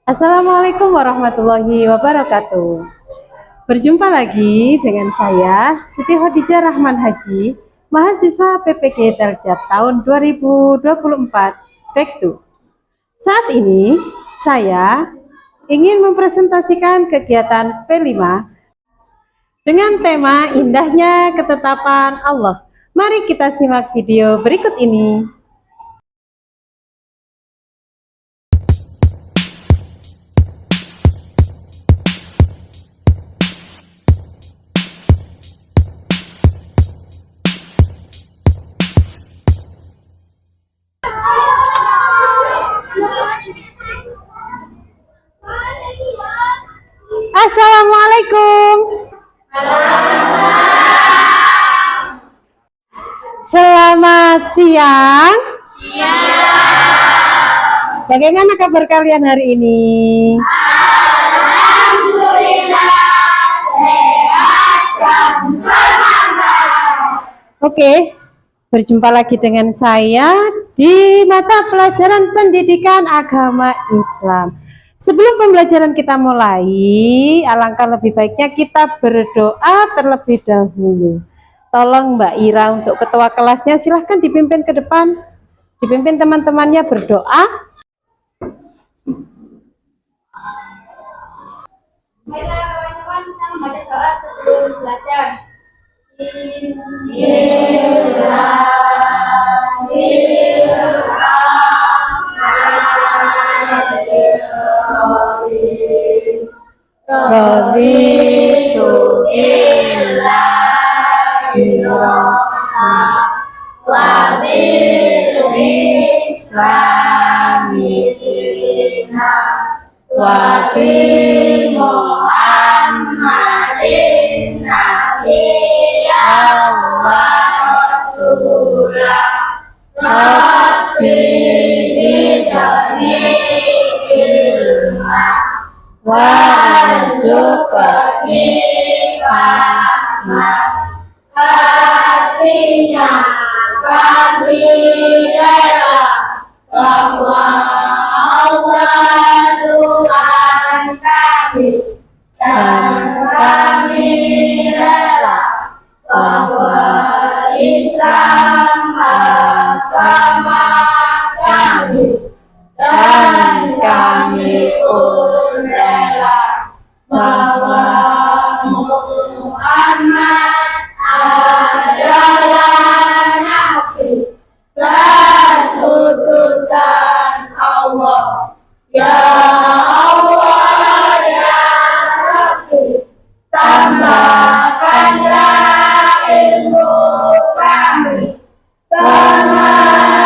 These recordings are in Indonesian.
Assalamualaikum warahmatullahi wabarakatuh. Berjumpa lagi dengan saya, Siti Khadijah Rahman Haji, mahasiswa PPG Daljat tahun 2024, Back to. Saat ini, saya ingin mempresentasikan kegiatan P5 dengan tema indahnya ketetapan Allah. Mari kita simak video berikut ini. Assalamualaikum. Selamat siang. Bagaimana kabar kalian hari ini? Alhamdulillah, sehat dan semangat. Oke, berjumpa lagi dengan saya di mata pelajaran pendidikan agama Islam. Sebelum pembelajaran kita mulai, alangkah lebih baiknya kita berdoa terlebih dahulu. Tolong Mbak Ira untuk ketua kelasnya, silahkan dipimpin ke depan, dipimpin teman-temannya berdoa. Baiklah kawan-kawan, kita membaca doa sebelum belajar. Raditu billahi rabban wa bil islami dinan wa bi Muhammadin nabiyyan wa rasulah. Rabbi zidni ilma warzuqni fahma. Artinya kami rela bahwa Allah Tuhan kami, dan kami rela bahwa Islam agama kami, dan kami pun rela bahwa Muhammad adalah nabi dan utusan Allah. Ya Allah, ya Rabbi, tambahkanlah ilmu kami,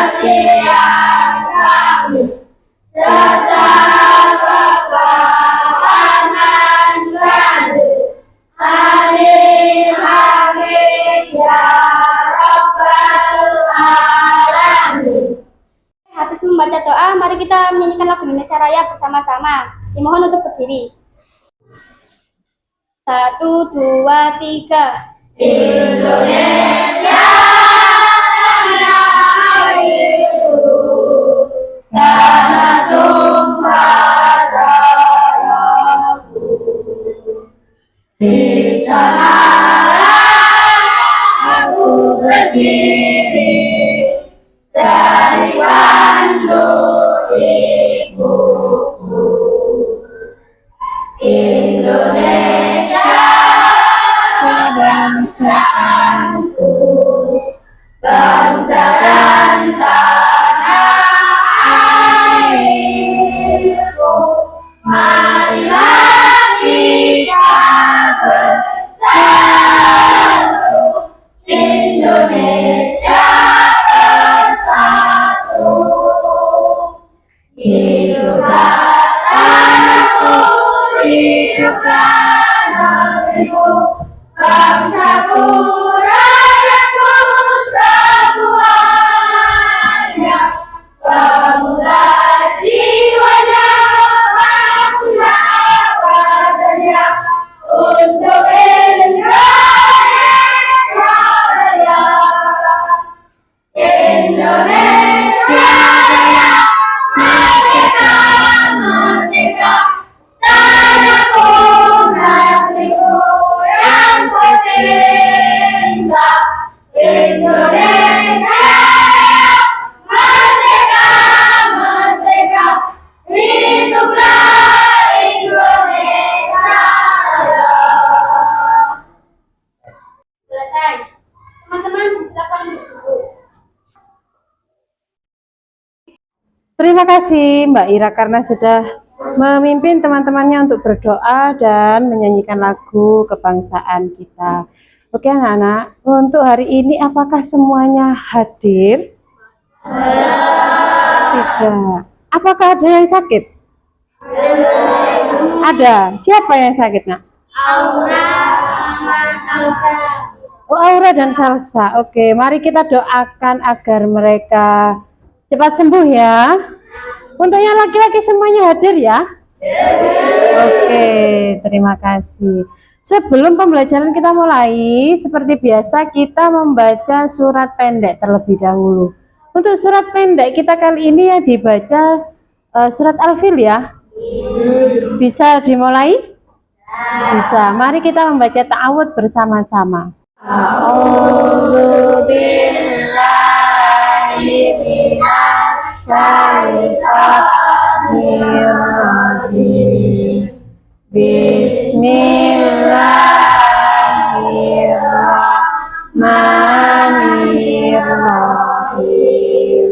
pengertian kami, serta kepahaman kami. Amin, amin, ya Rabbal Alamin. Habis membaca doa, mari kita menyanyikan lagu Indonesia Raya bersama-sama. Dimohon untuk berdiri. 1, 2, 3. Indonesia airku, tanah tumpah darahku. Di sanalah aku berdiri, cari pandu ibuku. Indonesia bangsaanku, bangsa dan tanah airku. Marilah kita bersatu, Indonesia bersatu. Hiduplah tanahku, hiduplah negeriku, bangsaku, rakyatku semuanya. Bangunlah jiwanya, bangunlah terima kasih Mbak Ira karena sudah memimpin teman-temannya untuk berdoa dan menyanyikan lagu kebangsaan kita. Oke anak-anak, untuk hari ini apakah semuanya hadir? Tidak. Apakah ada yang sakit? Ada. Siapa yang sakit, Nak? Aura sama Salsa. Oh, Aura dan Salsa. Oke, mari kita doakan agar mereka cepat sembuh ya. Untuk yang laki-laki semuanya hadir ya? Oke, terima kasih. Sebelum pembelajaran kita mulai, seperti biasa kita membaca surat pendek terlebih dahulu. Untuk surat pendek kita kali ini ya dibaca surat Al-Fil ya. Bisa dimulai? Bisa. Mari kita membaca ta'awudz bersama-sama. A'udzu billahi minasy syaithanir rajim. Bismillahirrahmanirrahim.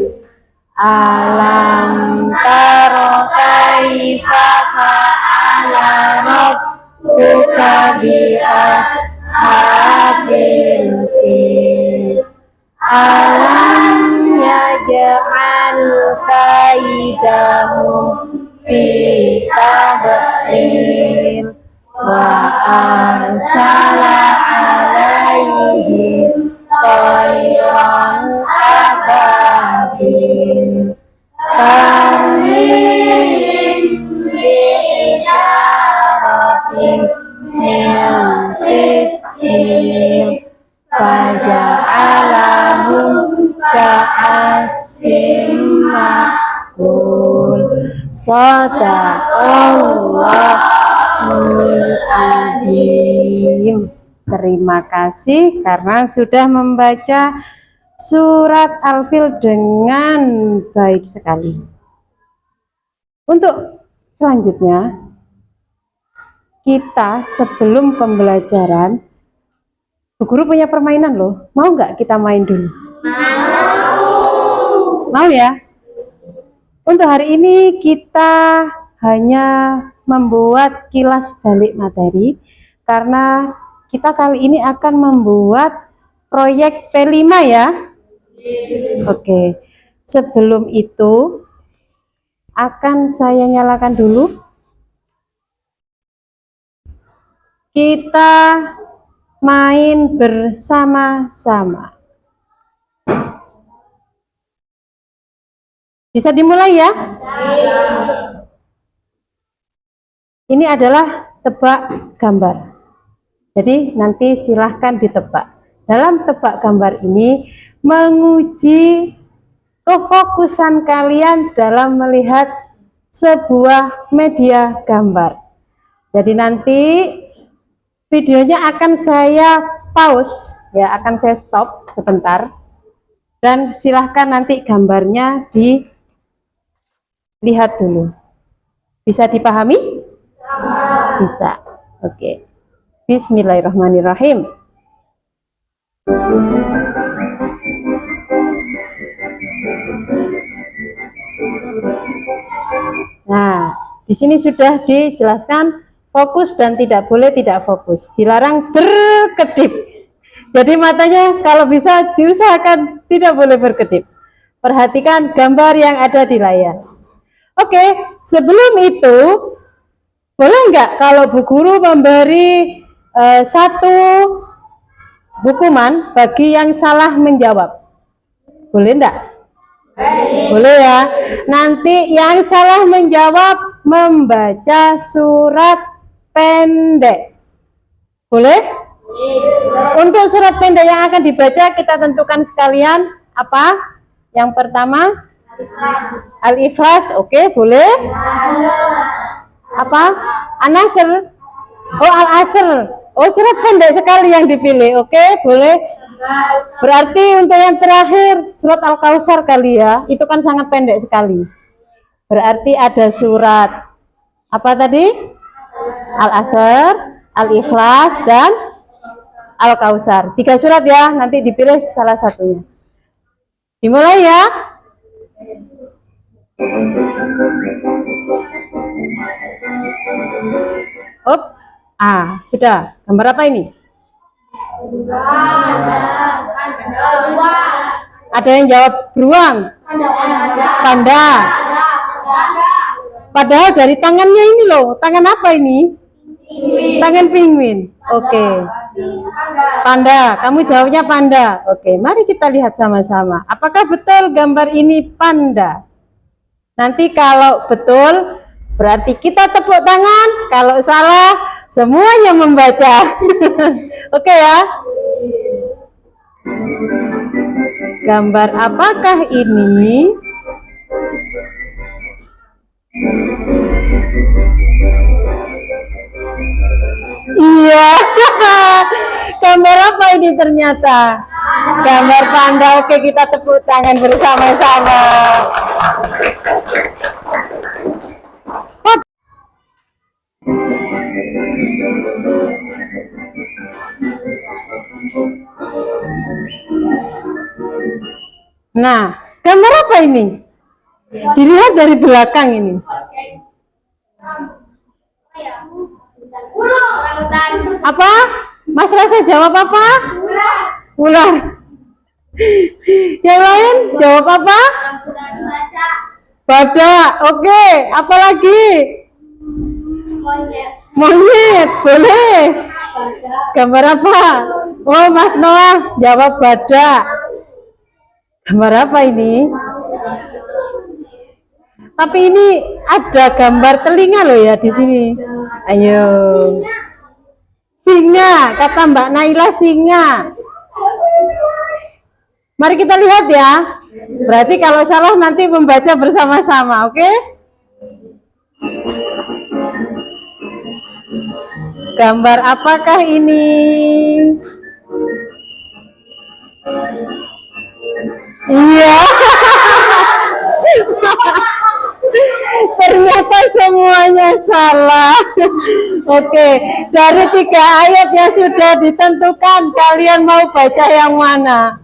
Alam taro kaifa fa'ala rabbuka bi ashabil fil. Alam yaj'al kaidahum fi tadlil wa arsala alaihim tayran ababil tarmihim bihijaratin min sijil faja'alahum ka'asfin ma'kul. Shadaqallahul adzim. Terima kasih karena sudah membaca surat Al-Fil dengan baik sekali. Untuk selanjutnya, kita sebelum pembelajaran, Bu Guru punya permainan loh. Mau nggak kita main dulu? Mau ya? Untuk hari ini kita hanya membuat kilas balik materi karena kita kali ini akan membuat proyek P5 ya. Oke. Sebelum itu akan saya nyalakan dulu. Kita main bersama-sama. Bisa dimulai ya? Ini adalah tebak gambar. Jadi nanti silahkan ditebak. Dalam tebak gambar ini menguji kefokusan kalian dalam melihat sebuah media gambar. Jadi nanti videonya akan saya pause ya, akan saya stop sebentar. Dan silahkan nanti gambarnya dilihat dulu. Bisa dipahami? Bisa. Oke. Bismillahirrahmanirrahim. Nah, di sini sudah dijelaskan fokus dan tidak boleh tidak fokus. Dilarang berkedip. Jadi matanya kalau bisa diusahakan tidak boleh berkedip. Perhatikan gambar yang ada di layar. Oke, sebelum itu boleh nggak kalau Bu Guru memberi satu hukuman bagi yang salah menjawab? Boleh enggak? Boleh ya. Nanti yang salah menjawab membaca surat pendek. Boleh? Untuk surat pendek yang akan dibaca kita tentukan sekalian apa? Yang pertama Al-Ikhlas, oke, boleh? Apa? An-Nasr. Oh, Al-Asr. Oh, surat pendek sekali yang dipilih. Oke, boleh. Berarti untuk yang terakhir surat Al-Kautsar kali ya. Itu kan sangat pendek sekali. Berarti ada surat apa tadi? Al-Asr, Al-Ikhlas dan Al-Kautsar. 3 surat ya, nanti dipilih salah satunya. Dimulai ya. Up. Sudah. Gambar apa ini? Ada yang jawab beruang. Panda. Padahal dari tangannya ini loh. Tangan apa ini? Tangan penguin. Oke. Panda. Kamu jawabnya panda. Oke. Mari kita lihat sama-sama. Apakah betul gambar ini panda? Nanti kalau betul, berarti kita tepuk tangan. Kalau salah, semuanya membaca. Oke ya. Gambar apakah ini? Iya. Gambar apa ini ternyata? Gambar panda. Oke, kita tepuk tangan bersama-sama. Nah, gambar apa ini? Dilihat dari belakang ini. Apa? Mas Rasa jawab apa? Ular. Yang lain jawab apa? Badak. Oke, apa lagi? Monyet. Boleh. Gambar apa? Oh, Mas Noah jawab badak. Gambar apa ini? Tapi ini ada gambar telinga loh ya di sini. Ayo. Singa, kata Mbak Naila singa. Mari kita lihat ya. Berarti kalau salah nanti membaca bersama-sama, oke? Gambar apakah ini? Iya. Ternyata semuanya salah. Oke, dari 3 ayat yang sudah ditentukan, kalian mau baca yang mana?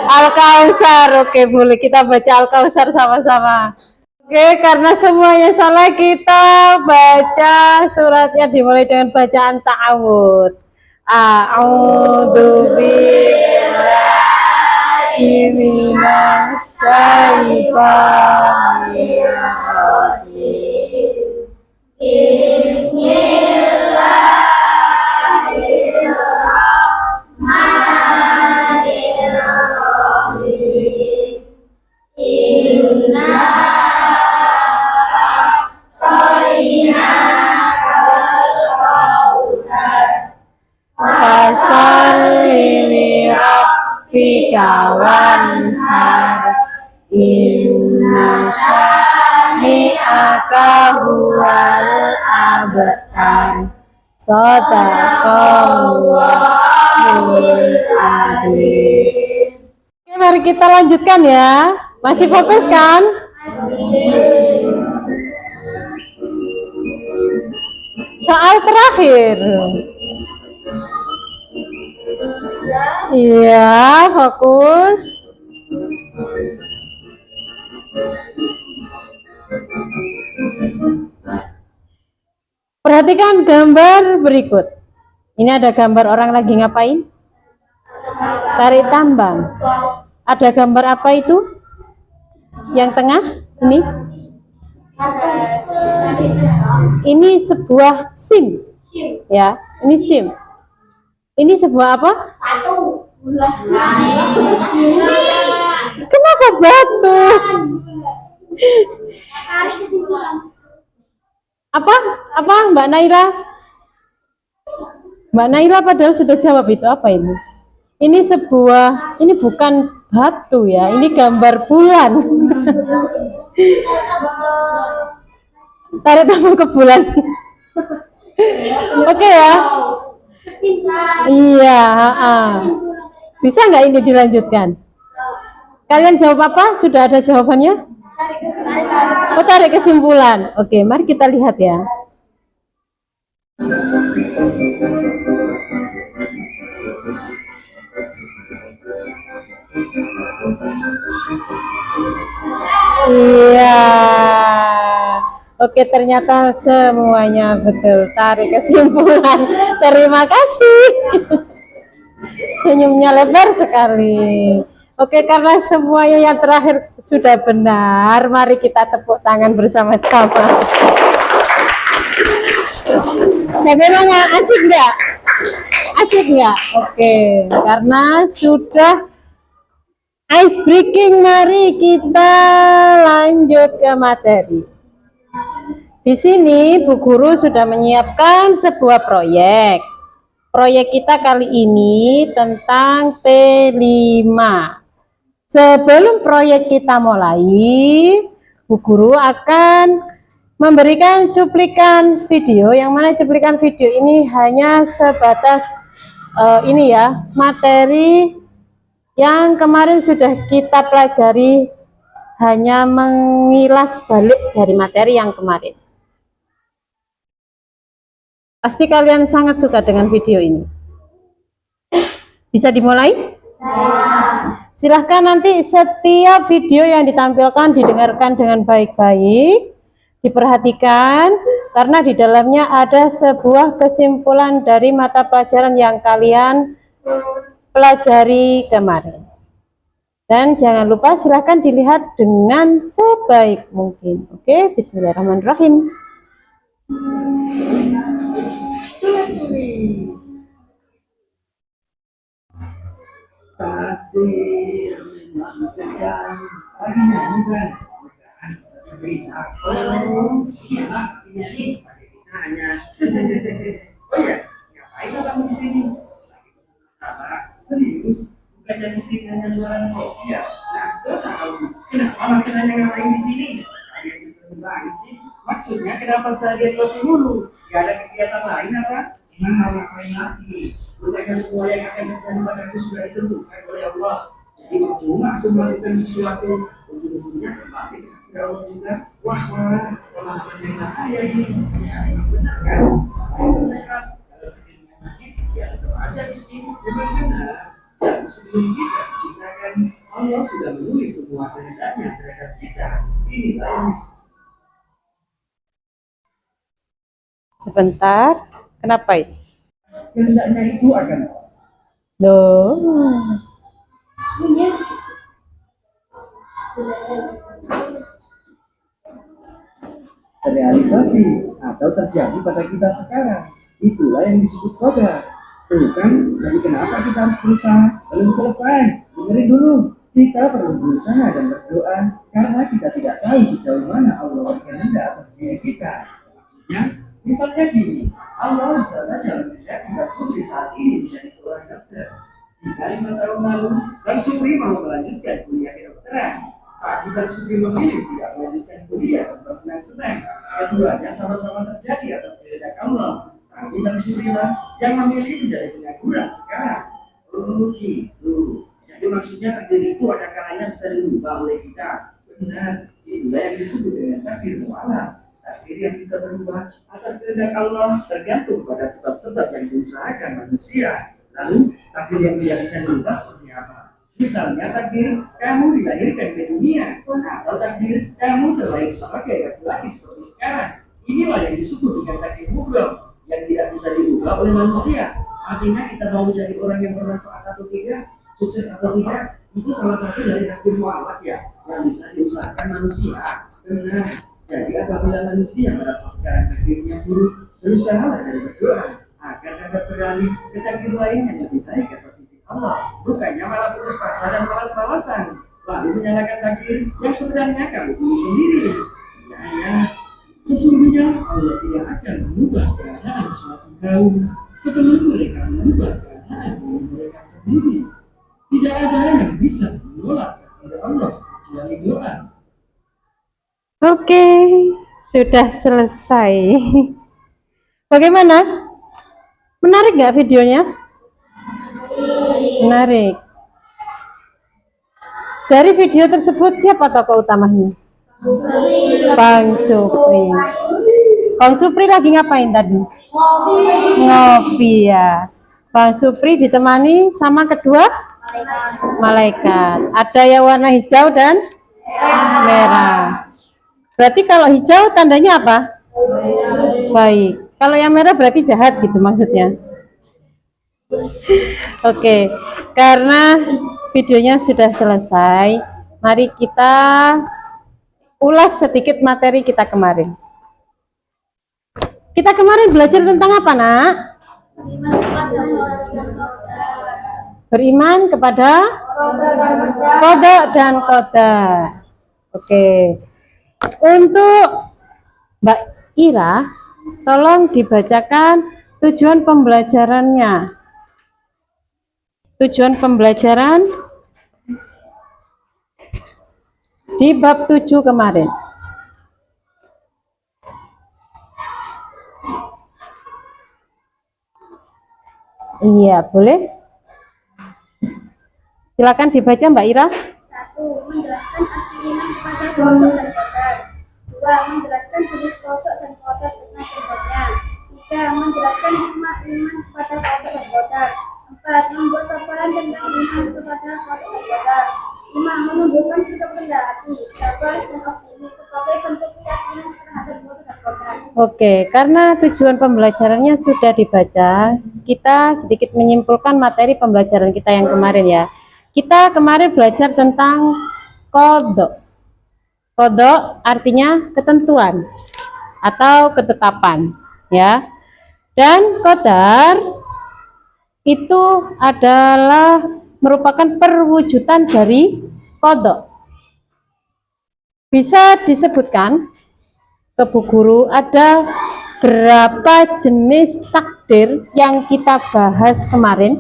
Al-Kautsar. Oke, boleh kita baca Al-Kautsar sama-sama. Oke, karena semuanya salah, kita baca suratnya dimulai dengan bacaan ta'awudz. A'udzu billahi minasy syaithanir rajim. Bismillahirrahmanirrahim. Inna fasalli li rabbika wanhar inna syani'aka huwal abtar shadaqallahul adzim. Oke, mari kita lanjutkan ya. Masih fokus kan? Soal terakhir. Iya, fokus. Perhatikan gambar berikut. Ini ada gambar orang lagi ngapain? Tarik tambang. Ada gambar apa itu? Yang tengah ini? Ini sebuah SIM. Ya, ini SIM. Ini sebuah apa? Kenapa batu? Apa Mbak Naira? Mbak Naira padahal sudah jawab itu. Apa ini? Ini bukan batu ya, ini gambar bulan. Tarik tambang ke bulan. Oke ya. Iya. Bisa nggak ini dilanjutkan? Kalian jawab apa? Sudah ada jawabannya? Oh, tarik kesimpulan. Oke, mari kita lihat ya. Iya. Oke, ternyata semuanya betul. Tarik kesimpulan. Terima kasih. Senyumnya lebar sekali. Oke, karena semuanya yang terakhir sudah benar, mari kita tepuk tangan bersama-sama. Sebenarnya asik nggak? Asik nggak? Oke, karena sudah ice breaking, mari kita lanjut ke materi. Di sini Bu Guru sudah menyiapkan sebuah proyek. Proyek kita kali ini tentang P5. Sebelum proyek kita mulai, Bu Guru akan memberikan cuplikan video, yang mana cuplikan video ini hanya sebatas ini ya, materi yang kemarin sudah kita pelajari, hanya mengilas balik dari materi yang kemarin. Pasti kalian sangat suka dengan video ini. Bisa dimulai? Silahkan nanti setiap video yang ditampilkan didengarkan dengan baik-baik, diperhatikan, karena di dalamnya ada sebuah kesimpulan dari mata pelajaran yang kalian pelajari kemarin. Dan jangan lupa silahkan dilihat dengan sebaik mungkin. Oke, bismillahirrahmanirrahim. Takdir menentukan harinya bukan berita. Oh iya, ini nih hanya. Oh ya, ngapain kamu di sini? Apa? Serius? Bukannya di sini hanya jualan kopi ya? Nah, kau tahu kenapa masih nanya ngapain di sini? Kalian bisa banget sih. Maksudnya kenapa seharian kopi dulu? Gak ada kegiatan lain apa? Emang mau ngapain lagi? Bukankah semua yang akan terjadi padaku sudah ditentukan oleh Allah? Jadi percuma aku melakukan sesuatu, ujung-ujungnya kembali ke Allah juga. Wah, pemahaman yang bahaya ini. Ya, emang benar kan? Ayo kerja keras. Kalau tidak miskin, ya tetap aja miskin. Memang benar. Dan sebelum kita diciptakan, Allah sudah menulis semua kehendaknya terhadap kita. Inilah yang Sebentar, kenapa ini? kehendaknya itu akan Loh, terrealisasi atau terjadi pada kita sekarang. Itulah yang disebut qadar. Bukan, jadi kenapa kita harus berusaha? Belum selesai. Dengerin dulu. Kita perlu berusaha dan berdoa karena kita tidak tahu sejauh mana Allah berkehendak atas diri kita. Maksudnya, misalnya gini, Allah bisa saja menjadikan Bang Supri saat ini menjadi seorang dokter. Jika 5 tahun lalu, Bang Supri mau melanjutkan kuliah kedokteran, tapi Bang Supri memilih tidak melanjutkan kuliah dan bersenang-senang. Keduanya sama-sama terjadi atas kehendak Allah. Tapi Bang Supri lah yang memilih menjadi pengangguran sekarang. Oh gitu. Jadi maksudnya takdir itu ada kalanya bisa dirubah oleh kita. Benar, itulah yang disebut dengan takdir mu'alaf. Takdir yang bisa berubah atas kehendak Allah tergantung pada sebab-sebab yang diusahakan manusia. Lalu takdir yang tidak bisa dirubah seperti apa? Misalnya takdir kamu dilahirkan ke dunia, atau takdir kamu terlahir sebagai laki-laki seperti sekarang. Inilah yang disebut dengan takdir mutlak yang tidak bisa dirubah oleh manusia. Artinya kita mau menjadi orang yang bermanfaat atau tidak, sukses atau tidak, itu salah satu dari takdir mu'alaf ya, yang bisa diusahakan manusia. Benar. Jadi apabila manusia merasa sekarang takdirnya buruk, berusahalah dan berdoa agar dapat beralih ke takdir lain yang lebih baik atas sisi Allah. Bukannya malah putus asa dan malas-malasan, lalu menyalahkan takdir yang sebenarnya kamu pilih sendiri. Ya, sesungguhnya Allah tidak akan mengubah keadaan suatu kaum sebelum mereka mengubah keadaan mereka sendiri. Tidak ada yang bisa menolak takdir Allah kecuali doa. oke, sudah selesai. Bagaimana? Menarik nggak videonya? Menarik. Dari video tersebut siapa tokoh utamanya? Bang Supri. Bang Supri lagi ngapain tadi? Ngopi ya. Bang Supri ditemani sama kedua Malaikat. Ada yang warna hijau dan merah. Berarti kalau hijau tandanya apa? Baik. Kalau yang merah berarti jahat gitu maksudnya. Oke, karena videonya sudah selesai, mari kita ulas sedikit materi kita kemarin. Kita kemarin belajar tentang apa, Nak? Beriman kepada qada dan qadar. Oke. Untuk Mbak Ira, tolong dibacakan tujuan pembelajarannya. Tujuan pembelajaran di bab 7 kemarin. Iya, boleh? Silakan dibaca Mbak Ira. 1. Menjelaskan arti iman kepada kodok dan qadar. 2. Menjelaskan jenis kodok dan qadar dengan contohnya. 3. Menjelaskan hikmah iman kepada kodok dan qadar. 4. Membuat paparan tentang iman kepada kodok dan qadar. 5. Menumbuhkan sikap rendah hati, sabar dan optimis sebagai bentuk keyakinan terhadap kodok dan qadar. Oke, karena tujuan pembelajarannya sudah dibaca, kita sedikit menyimpulkan materi pembelajaran kita yang kemarin ya. Kita kemarin belajar tentang qada. Qada artinya ketentuan atau ketetapan, ya. Dan qadar itu adalah merupakan perwujudan dari qada. Bisa disebutkan ke Bu Guru ada berapa jenis takdir yang kita bahas kemarin?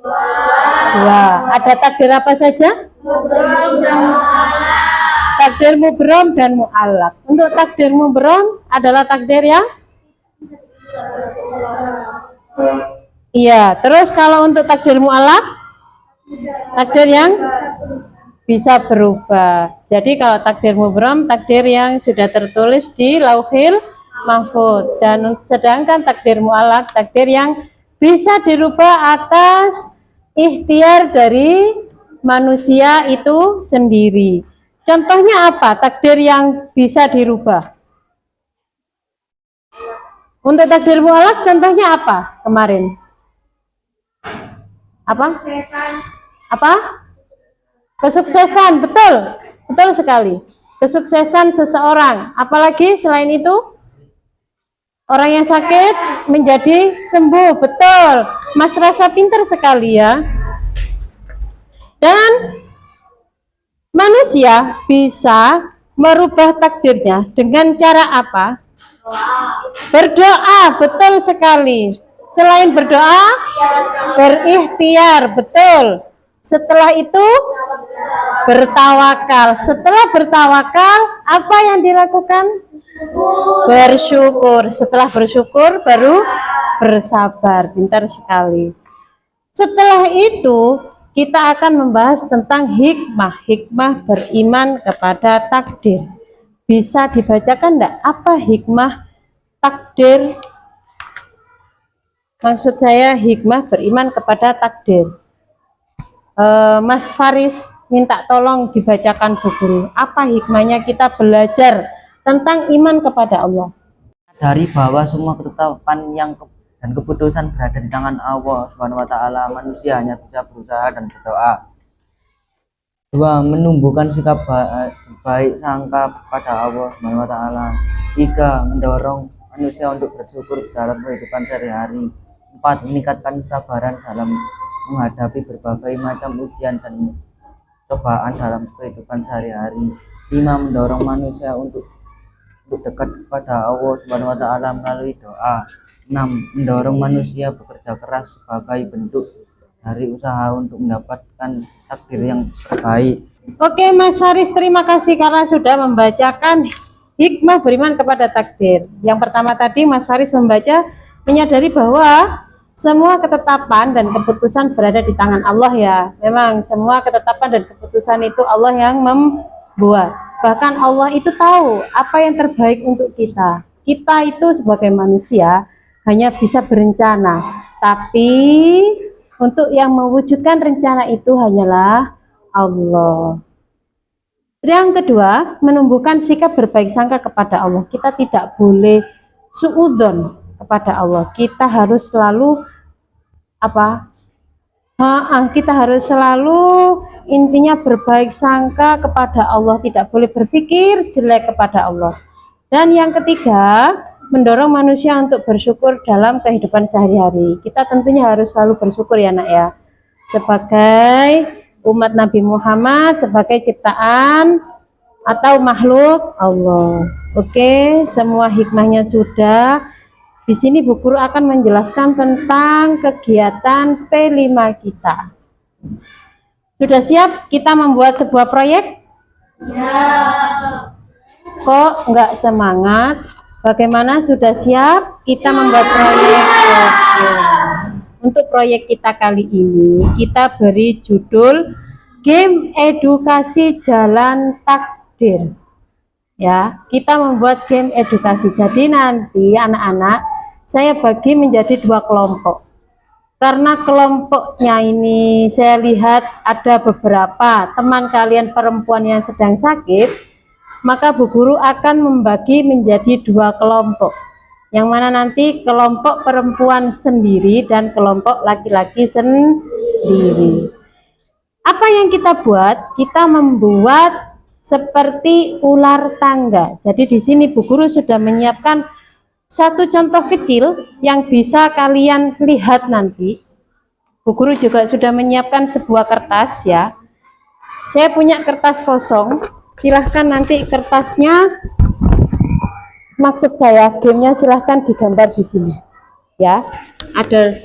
Dua. Ada takdir apa saja? Takdir mubrom dan mu'allaq. Untuk takdir mubrom adalah takdir yang iya. Terus kalau untuk takdir mu'allaq, takdir yang bisa berubah. Jadi kalau takdir mubrom, takdir yang sudah tertulis di Lauhil Mahfuz. Dan sedangkan takdir mu'allaq, takdir yang bisa dirubah atas ikhtiar dari manusia itu sendiri. Contohnya apa? Takdir yang bisa dirubah. Untuk takdir mu'allaq contohnya apa kemarin? Apa? Apa? Kesuksesan, betul. Betul sekali. Kesuksesan seseorang. Apalagi selain itu? Orang yang sakit menjadi sembuh, betul. Mas rasa pintar sekali ya. Dan manusia bisa merubah takdirnya dengan cara apa? Berdoa, betul sekali. Selain berdoa, berikhtiar, betul. Setelah itu bertawakal. Setelah bertawakal, apa yang dilakukan? Bersyukur. Setelah bersyukur baru bersabar. Pintar sekali. Setelah itu kita akan membahas tentang hikmah. Hikmah beriman kepada takdir. Bisa dibacakan enggak apa hikmah takdir? Maksud saya hikmah beriman kepada takdir. Mas Faris minta tolong dibacakan Bu Guru. Apa hikmahnya kita belajar tentang iman kepada Allah? Dari bahwa semua ketetapan dan keputusan berada di tangan Allah Subhanahu wa taala, manusia hanya bisa berusaha dan berdoa. 2. Menumbuhkan sikap baik sangka pada Allah Subhanahu wa taala. 3. Mendorong manusia untuk bersyukur dalam kehidupan sehari-hari. 4. Meningkatkan kesabaran dalam menghadapi berbagai macam ujian dan cobaan dalam kehidupan sehari-hari. 5. Mendorong manusia untuk dekat kepada Allah Subhanahu wa taala melalui doa. 6. Mendorong manusia bekerja keras sebagai bentuk dari usaha untuk mendapatkan takdir yang terbaik. Oke Mas Faris, terima kasih karena sudah membacakan hikmah beriman kepada takdir. Yang pertama tadi Mas Faris menyadari bahwa semua ketetapan dan keputusan berada di tangan Allah ya. Memang semua ketetapan dan keputusan itu Allah yang membuat. Bahkan Allah itu tahu apa yang terbaik untuk kita. Kita itu sebagai manusia hanya bisa berencana, tapi Untuk yang mewujudkan rencana itu hanyalah Allah. Yang kedua, menumbuhkan sikap berbaik sangka kepada Allah. Kita tidak boleh suudzon kepada Allah. Kita harus selalu kita harus selalu intinya berbaik sangka kepada Allah, tidak boleh berpikir jelek kepada Allah. Dan yang ketiga, mendorong manusia untuk bersyukur dalam kehidupan sehari-hari. Kita tentunya harus selalu bersyukur ya nak ya, sebagai umat Nabi Muhammad, sebagai ciptaan atau makhluk Allah. Oke, semua hikmahnya sudah. Di sini Bu Guru akan menjelaskan tentang kegiatan P5 kita. Sudah siap kita membuat sebuah proyek? Ya. Kok nggak semangat? Bagaimana, sudah siap kita membuat proyek? Oke. Untuk proyek kita kali ini, kita beri judul Game Edukasi Jalan Takdir. Ya, kita membuat game edukasi. Jadi nanti anak-anak saya bagi menjadi 2 kelompok. Karena kelompoknya ini saya lihat ada beberapa teman kalian perempuan yang sedang sakit, maka Bu Guru akan membagi menjadi 2 kelompok. Yang mana nanti kelompok perempuan sendiri dan kelompok laki-laki sendiri. Apa yang kita buat? Kita membuat seperti ular tangga. Jadi di sini Bu Guru sudah menyiapkan satu contoh kecil yang bisa kalian lihat nanti. Bu Guru juga sudah menyiapkan sebuah kertas ya. Saya punya kertas kosong. Silahkan nanti kertasnya, maksud saya gamenya silahkan digambar di sini. Ya, ada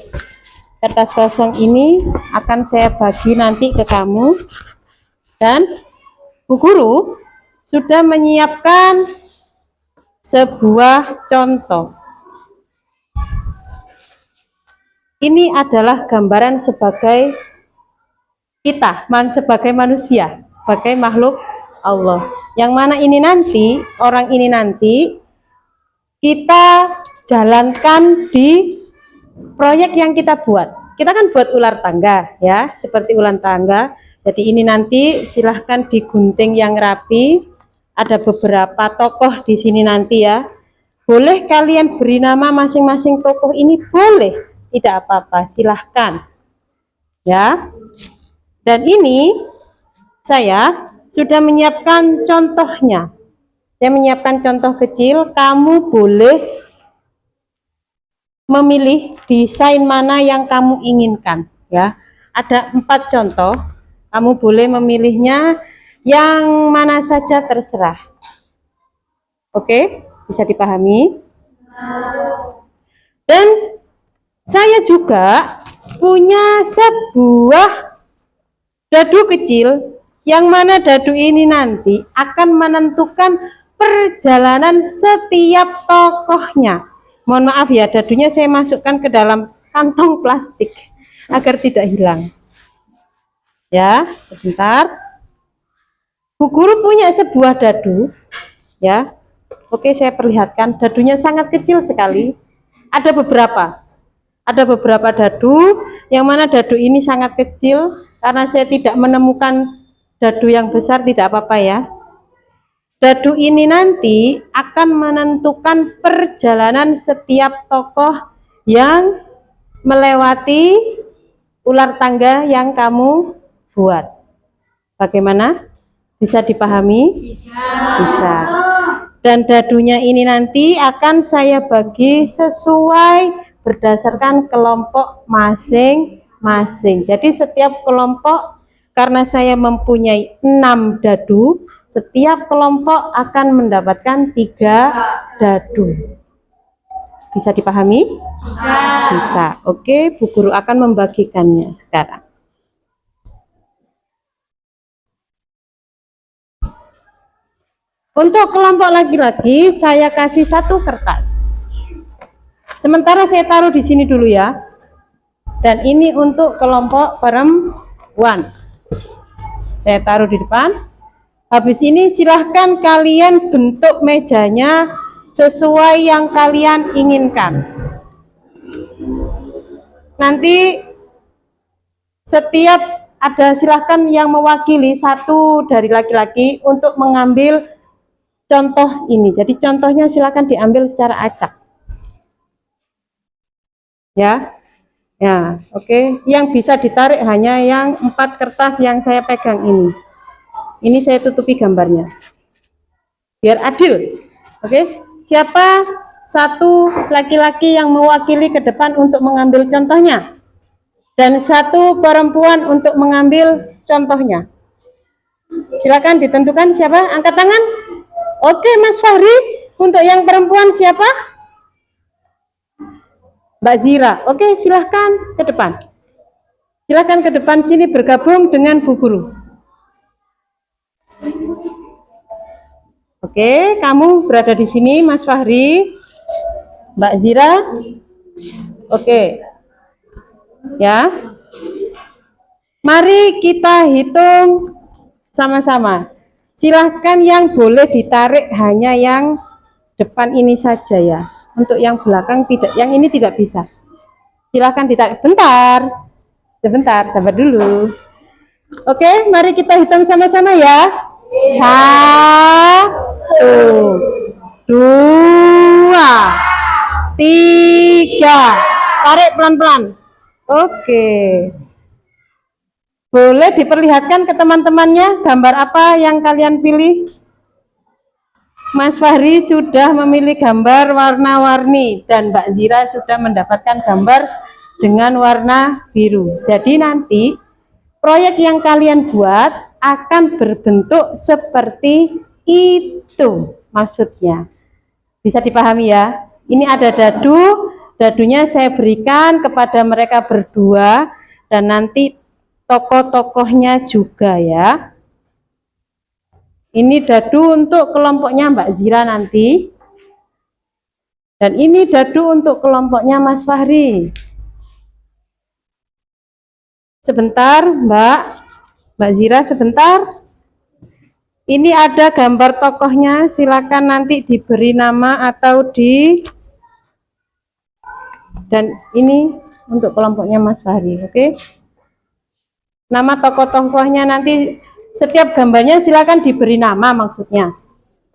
kertas kosong ini akan saya bagi nanti ke kamu. Dan Bu Guru sudah menyiapkan sebuah contoh. Ini adalah gambaran sebagai kita, sebagai manusia, sebagai makhluk Allah. Yang mana ini nanti, orang ini nanti kita jalankan di proyek yang kita buat. Kita kan buat ular tangga ya, seperti ular tangga. Jadi ini nanti silahkan digunting yang rapi. Ada beberapa tokoh di sini nanti ya. Boleh kalian beri nama masing-masing tokoh ini, boleh, tidak apa-apa, silahkan ya. Dan ini saya sudah menyiapkan contohnya. Saya menyiapkan contoh kecil. Kamu boleh memilih desain mana yang kamu inginkan ya. Ada 4 contoh. Kamu boleh memilihnya yang mana saja, terserah. Oke, bisa dipahami? Dan saya juga punya sebuah dadu kecil, yang mana dadu ini nanti akan menentukan perjalanan setiap tokohnya. Mohon maaf ya, dadunya saya masukkan ke dalam kantong plastik agar tidak hilang. Ya, sebentar. Bu Guru punya sebuah dadu ya. Oke, saya perlihatkan. Dadunya sangat kecil sekali. Ada beberapa dadu, yang mana dadu ini sangat kecil. Karena saya tidak menemukan dadu yang besar, tidak apa-apa ya. Dadu ini nanti akan menentukan perjalanan setiap tokoh yang melewati ular tangga yang kamu buat. Bagaimana? Bisa dipahami? Bisa. Dan dadunya ini nanti akan saya bagi sesuai berdasarkan kelompok masing-masing. Jadi setiap kelompok, karena saya mempunyai 6 dadu, setiap kelompok akan mendapatkan 3 dadu. Bisa dipahami? Bisa. Oke, Bu Guru akan membagikannya sekarang. Untuk kelompok laki-laki saya kasih 1 kertas. Sementara saya taruh di sini dulu ya. Dan ini untuk kelompok perempuan. Saya taruh di depan. Habis ini silahkan kalian bentuk mejanya sesuai yang kalian inginkan. Nanti setiap ada silahkan yang mewakili satu dari laki-laki untuk mengambil contoh ini. Jadi contohnya silahkan diambil secara acak. Ya, ya, oke. Yang bisa ditarik hanya yang 4 kertas yang saya pegang ini. Ini saya tutupi gambarnya, biar adil. Oke, siapa satu laki-laki yang mewakili ke depan untuk mengambil contohnya, dan satu perempuan untuk mengambil contohnya. Silakan ditentukan siapa, angkat tangan. Oke, Mas Fahri, untuk yang perempuan siapa? Mbak Zira. Oke, silahkan ke depan. Silahkan ke depan sini bergabung dengan Bu Guru. Oke, kamu berada di sini, Mas Fahri, Mbak Zira. Oke, ya. Mari kita hitung sama-sama. Silahkan yang boleh ditarik hanya yang depan ini saja ya. Untuk yang belakang tidak, yang ini tidak bisa. Silahkan ditarik. Bentar, sebentar, sabar dulu. Oke, mari kita hitung sama-sama ya. 1, 2, 3. Tarik pelan-pelan. Oke. Boleh diperlihatkan ke teman-temannya gambar apa yang kalian pilih? Mas Fahri sudah memilih gambar warna-warni dan Mbak Zira sudah mendapatkan gambar dengan warna biru. Jadi nanti proyek yang kalian buat akan berbentuk seperti itu maksudnya. Bisa dipahami ya? Ini ada dadu, dadunya saya berikan kepada mereka berdua dan nanti tokoh-tokohnya juga ya. Ini dadu untuk kelompoknya Mbak Zira nanti. Dan ini dadu untuk kelompoknya Mas Fahri. Sebentar, Mbak Zira, sebentar. Ini ada gambar tokohnya, silakan nanti diberi nama atau dan ini untuk kelompoknya Mas Fahri, oke? Nama tokoh-tokohnya nanti setiap gambarnya silakan diberi nama maksudnya.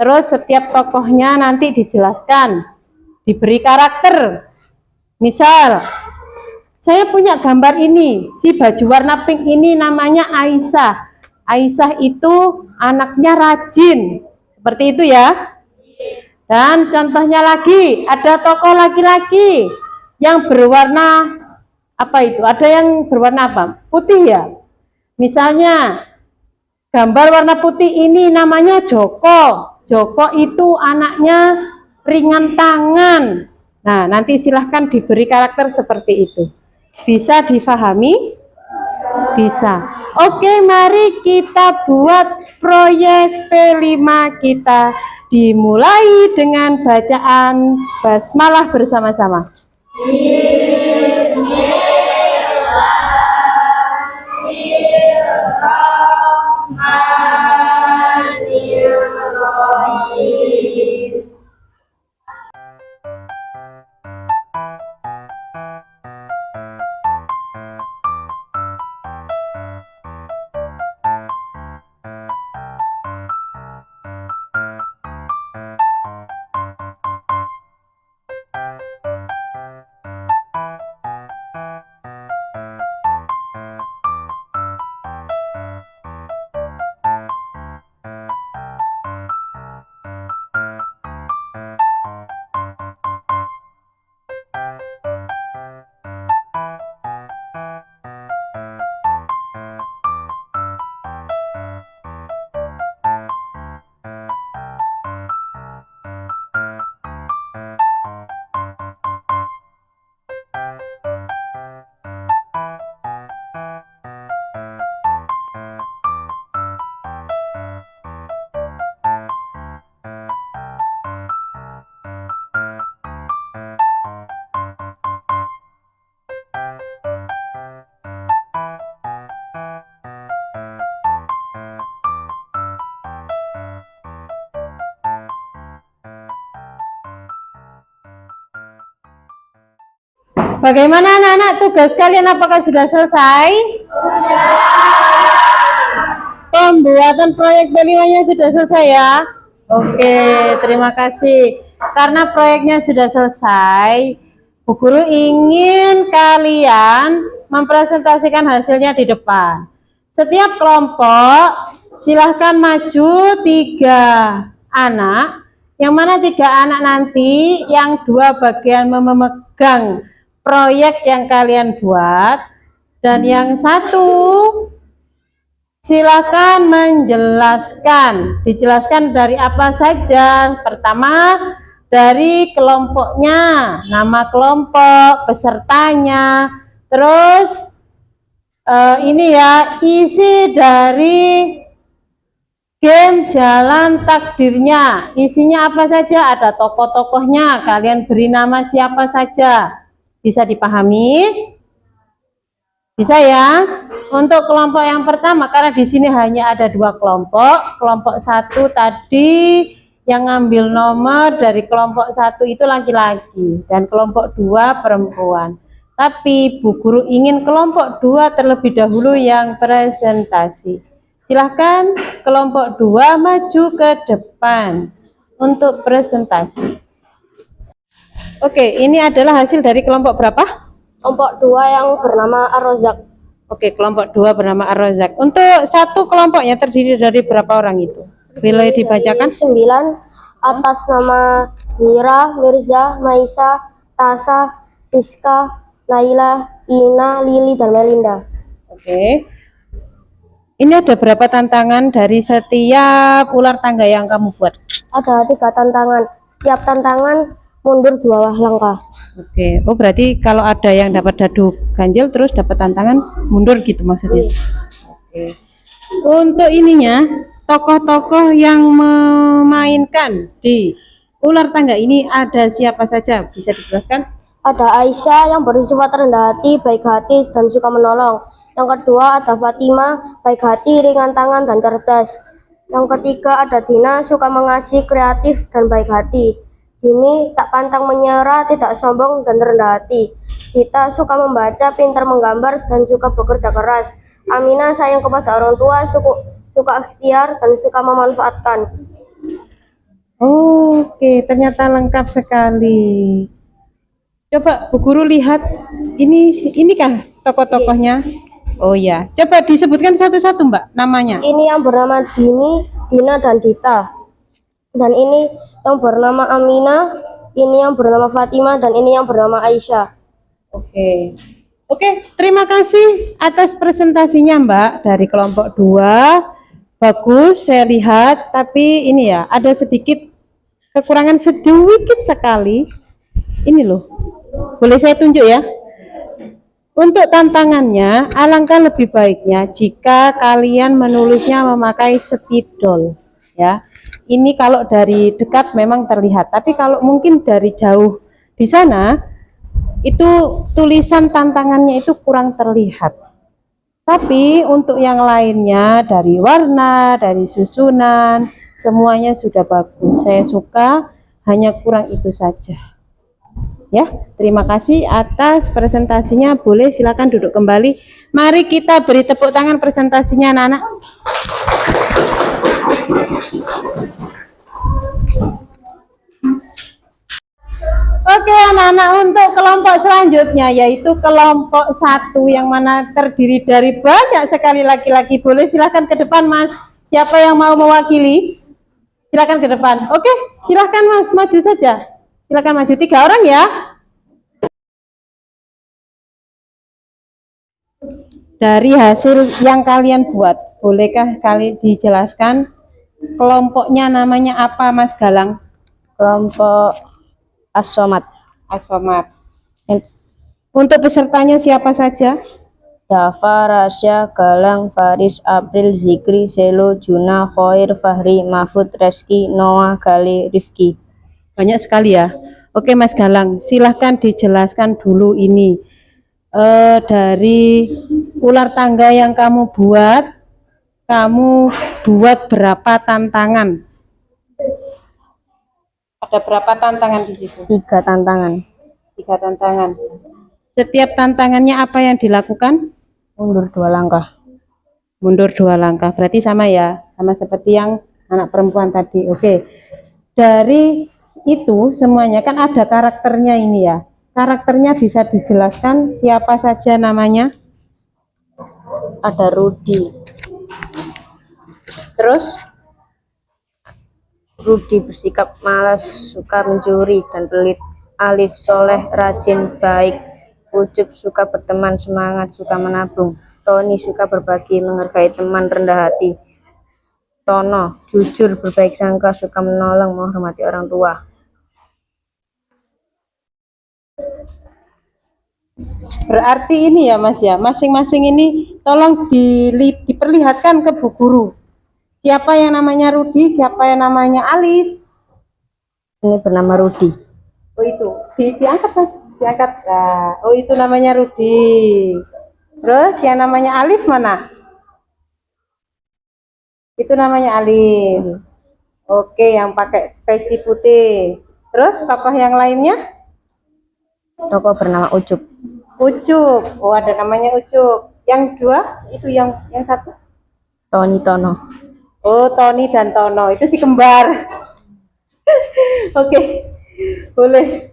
Terus setiap tokohnya nanti dijelaskan, diberi karakter. Misal, saya punya gambar ini, si baju warna pink ini namanya Aisyah. Aisyah itu anaknya rajin, seperti itu ya. Dan contohnya lagi, ada tokoh laki-laki yang berwarna apa itu? Ada yang berwarna apa? Putih ya. Misalnya, gambar warna putih ini namanya Joko. Joko itu anaknya ringan tangan. Nah, nanti silahkan diberi karakter seperti itu. Bisa difahami? Bisa. Oke, mari kita buat proyek P5 kita. Dimulai dengan bacaan basmalah bersama-sama. Bagaimana anak-anak, tugas kalian apakah sudah selesai? Pembuatan proyek B5-nya sudah selesai ya? Oke, terima kasih. Karena proyeknya sudah selesai, Bu Guru ingin kalian mempresentasikan hasilnya di depan. Setiap kelompok silahkan maju 3 anak, yang mana 3 anak nanti yang 2 bagian memegang proyek yang kalian buat, dan yang 1 silakan menjelaskan, dijelaskan dari apa saja. Pertama, dari kelompoknya, nama kelompok, pesertanya, terus ini ya, isi dari game Jalan Takdirnya. Isinya apa saja? Ada tokoh-tokohnya, kalian beri nama siapa saja. Bisa dipahami? Bisa ya? Untuk kelompok yang pertama, karena di sini hanya ada 2 kelompok. Kelompok 1 tadi yang ngambil nomor dari kelompok 1 itu laki-laki dan kelompok 2 perempuan. Tapi Bu Guru ingin kelompok 2 terlebih dahulu yang presentasi. Silahkan kelompok 2 maju ke depan untuk presentasi. Oke, ini adalah hasil dari kelompok berapa? Kelompok 2 yang bernama Ar-Rozak. Oke, kelompok 2 bernama Ar-Rozak. Untuk satu kelompoknya terdiri dari berapa orang itu? Boleh dibacakan? 9 atas nama Zira, Mirza, Maisa, Tasa, Siska, Naila, Ina, Lili, dan Melinda. Oke. Ini ada berapa tantangan dari setiap ular tangga yang kamu buat? Ada 3 tantangan. Setiap tantangan mundur 2 langkah. Oke. Oh, berarti kalau ada yang dapat dadu ganjil terus dapat tantangan mundur gitu maksudnya. Oke. Untuk ininya, tokoh-tokoh yang memainkan di ular tangga ini ada siapa saja? Bisa dijelaskan? Ada Aisyah yang bersifat rendah hati, baik hati, dan suka menolong. Yang kedua ada Fatima, baik hati, ringan tangan, dan cerdas. Yang ketiga ada Dina, suka mengaji, kreatif, dan baik hati. Dini tak pantang menyerah, tidak sombong, dan rendah hati. Dita suka membaca, pintar menggambar, dan juga bekerja keras. Aminah sayang kepada orang tua, suka ikhtiar, dan suka memanfaatkan. Oke, ternyata lengkap sekali. Coba Bu Guru lihat, ini kah tokoh-tokohnya? Oh ya, coba disebutkan satu-satu Mbak namanya. Ini yang bernama Dini, Dina, dan Dita. Dan ini yang bernama Aminah, ini yang bernama Fatimah, dan ini yang bernama Aisyah. Oke. Oke, terima kasih atas presentasinya Mbak dari kelompok 2. Bagus, saya lihat, tapi ini ya, ada sedikit kekurangan sedikit sekali. Ini loh. Boleh saya tunjuk ya? Untuk tantangannya, alangkah lebih baiknya jika kalian menulisnya memakai spidol ya. Ini kalau dari dekat memang terlihat, tapi kalau mungkin dari jauh di sana itu tulisan tantangannya itu kurang terlihat. Tapi untuk yang lainnya dari warna, dari susunan, semuanya sudah bagus. Saya suka, hanya kurang itu saja. Ya, terima kasih atas presentasinya. Boleh silakan duduk kembali. Mari kita beri tepuk tangan presentasinya anak-anak. Oke anak-anak, untuk kelompok selanjutnya yaitu kelompok 1 yang mana terdiri dari banyak sekali laki-laki. Boleh silakan ke depan Mas. Siapa yang mau mewakili? Silakan ke depan. Oke, silakan Mas, maju saja. Silakan maju, 3 orang ya. Dari hasil yang kalian buat, bolehkah kalian dijelaskan kelompoknya namanya apa Mas Galang? Kelompok As-Somad. As-Somad. Untuk pesertanya siapa saja? Dafa, Rasya, Galang, Faris, April, Zikri, Selo, Juna, Khoir, Fahri, Mahfud, Reski, Noah, Gali, Rifki. Banyak sekali ya. Oke Mas Galang, silahkan dijelaskan dulu ini dari ular tangga yang kamu buat berapa tantangan? Ada berapa tantangan di situ? 3 tantangan. 3 tantangan. Setiap tantangannya apa yang dilakukan? Mundur 2 langkah. Mundur 2 langkah. Berarti sama ya, sama seperti yang anak perempuan tadi. Oke. Dari itu semuanya kan ada karakternya ini ya. Karakternya bisa dijelaskan siapa saja namanya? Ada Rudi. Terus Rudi bersikap malas, suka mencuri dan pelit. Alif soleh, rajin, baik. Ucup suka berteman, semangat, suka menabung. Tony suka berbagi, menghargai teman, rendah hati. Tono jujur, berbaik sangka, suka menolong, menghormati orang tua. berarti ini ya Mas ya, masing-masing ini tolong diperlihatkan ke Bu Guru. Siapa yang namanya Rudi, siapa yang namanya Alif. Ini bernama Rudi. Oh itu, diangkat Mas, diangkat. Nah, oh itu namanya Rudi. Terus yang namanya Alif mana? Itu namanya Alif. Oke, yang pakai peci putih. Terus tokoh yang lainnya? Tokoh bernama Ucup. Ucup. Oh, ada namanya Ucup. Yang dua itu yang satu? Tony, Tono. Oh, Tony dan Tono. Itu si kembar. Oke. Boleh.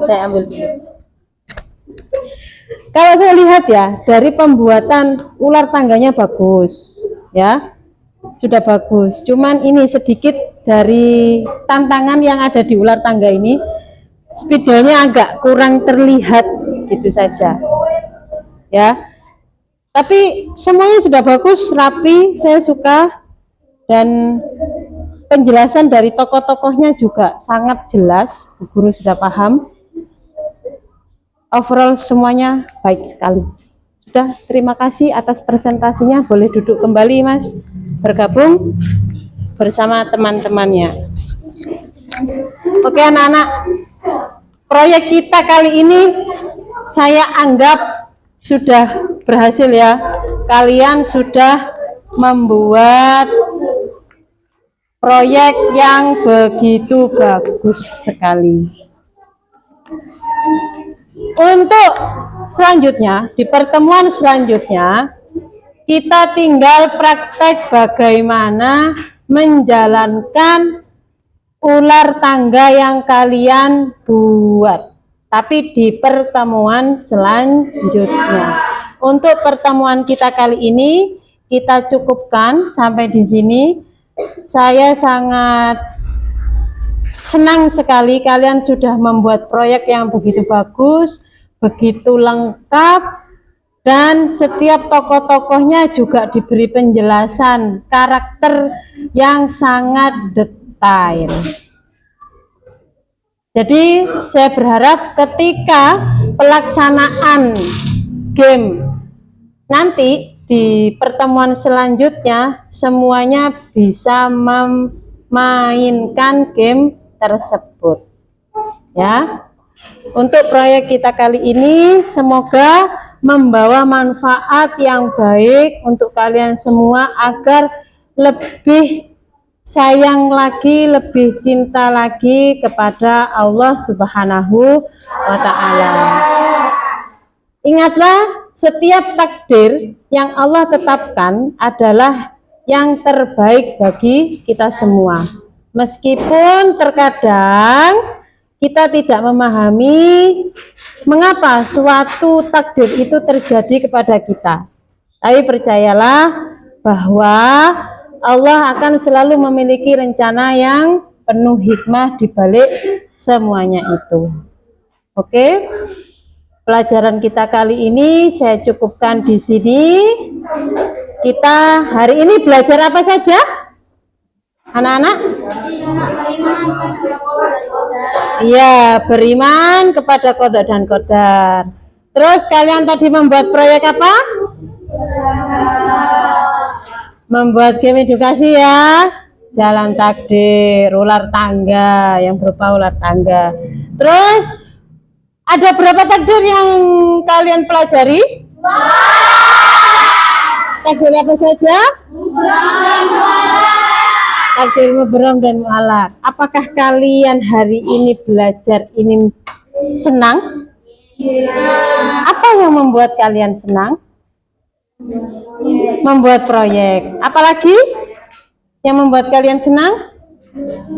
Saya ambil dulu. Kalau saya lihat ya, dari pembuatan ular tangganya bagus, ya, sudah bagus. Cuman ini sedikit dari tantangan yang ada di ular tangga ini, spidolnya agak kurang terlihat, gitu saja, ya. Tapi semuanya sudah bagus, rapi, saya suka, dan penjelasan dari tokoh-tokohnya juga sangat jelas, Bu Guru sudah paham. Overall semuanya baik sekali. Sudah, terima kasih atas presentasinya. Boleh duduk kembali Mas, bergabung bersama teman-temannya. Oke anak-anak, proyek kita kali ini saya anggap sudah berhasil ya. Kalian sudah membuat proyek yang begitu bagus sekali. Untuk selanjutnya, di pertemuan selanjutnya, kita tinggal praktek bagaimana menjalankan ular tangga yang kalian buat. Tapi di pertemuan selanjutnya. Untuk pertemuan kita kali ini, kita cukupkan sampai di sini. Saya sangat senang sekali kalian sudah membuat proyek yang begitu bagus, begitu lengkap, dan setiap tokoh-tokohnya juga diberi penjelasan karakter yang sangat detail. Jadi saya berharap ketika pelaksanaan game nanti di pertemuan selanjutnya semuanya bisa memainkan game tersebut, ya. Untuk proyek kita kali ini semoga membawa manfaat yang baik untuk kalian semua agar lebih sayang lagi, lebih cinta lagi kepada Allah Subhanahu wa Ta'ala. Ingatlah, setiap takdir yang Allah tetapkan adalah yang terbaik bagi kita semua. Meskipun terkadang kita tidak memahami mengapa suatu takdir itu terjadi kepada kita. Tapi percayalah bahwa Allah akan selalu memiliki rencana yang penuh hikmah di balik semuanya itu. Oke? Pelajaran kita kali ini saya cukupkan di sini. Kita hari ini belajar apa saja? Anak-anak? Iya, beriman kepada qada dan qadar. Terus kalian tadi membuat proyek apa? Membuat game edukasi ya. Jalan takdir, ular tangga, yang berupa ular tangga. Terus ada berapa takdir yang kalian pelajari? Takdir apa saja? Takdir mubarak dan mu'alaq. Apakah kalian hari ini belajar ini senang? Apa yang membuat kalian senang? Membuat proyek. Apalagi yang membuat kalian senang?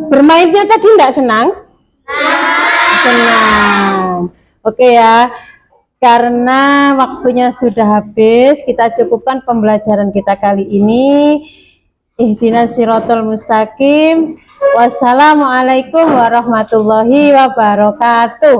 Bermainnya tadi enggak senang? Senang. Oke ya. Karena waktunya sudah habis, kita cukupkan pembelajaran kita kali ini. Ihdinas siratal mustaqim. Wassalamualaikum warahmatullahi wabarakatuh.